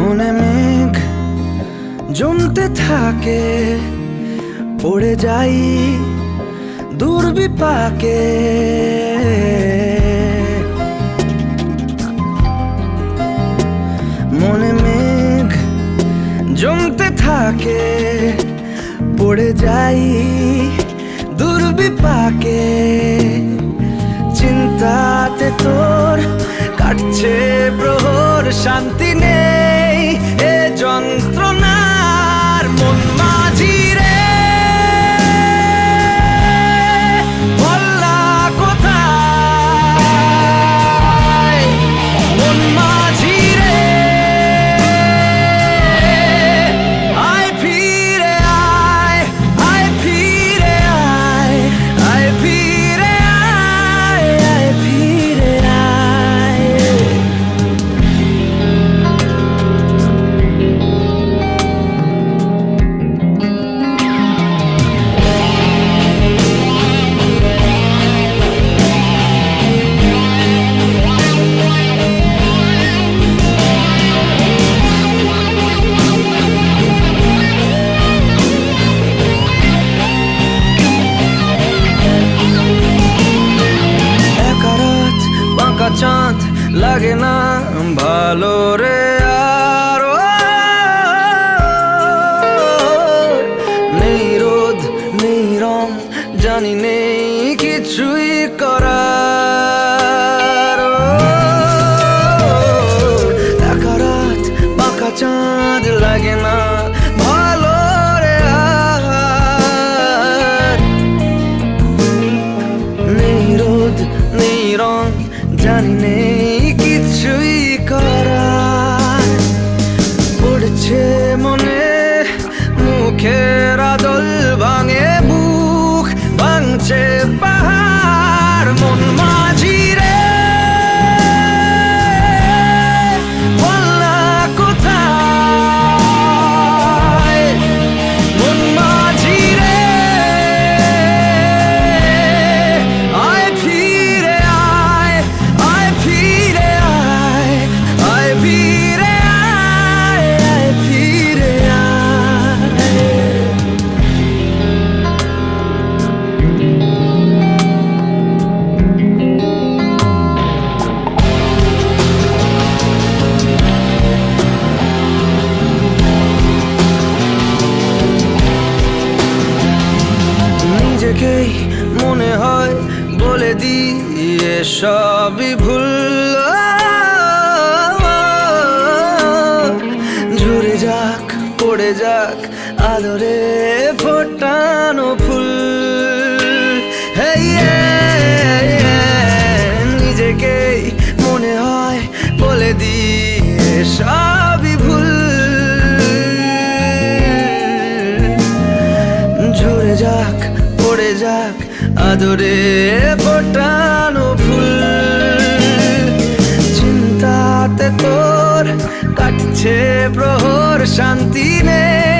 মনে মেঘ জমতে থাকে, পড়ে যাই দুর্বিপাকে। মনে মেঘ জমতে থাকে, পড়ে যাই দুর্বিপাকে। চিন্তাতে তোর কাটছে প্রহর, শান্তি নেই এ যন্ত্রণার। মন মাঝি রে বললা কোথায়, মন মাঝি রে আয় ফিরে আয়, আয় ফিরে আয়, আয় ফিরে আয়, আয় ফিরে আয়। চাঁদ লাগে না ভালো রে আর, নেই রোদ নেই রং, জানি নেই কিছুই করার। একা রাত বাঁকা চাঁদ লাগে না ভালো রে আর, নেই রোদ নেই রং, জানি নেই কিছুই করার। পড়ছে মনে মুখের আদল, ভাঙে বুক ভাঙছে পাহাড়। মন মাঝি রে বললা কোথায়, মন মাঝি রে আয় ফিরে আয়, আয় ফিরে আয়, আয় ফিরে আয়, আয় ফিরে আয়। নিজেকেই মনে হয় বলে দিয়ে সবই ভুল, ঝরে যাক পড়ে যাক আদরে ফোটানো ফুল। নিজেকেই মনে হয় বলে দিয়ে সবই ভুল, ঝরে যাক পড়ে যাক আদরে ফোটানো ফুল। চিন্তাতে তোর কাটছে প্রহর, শান্তি নেই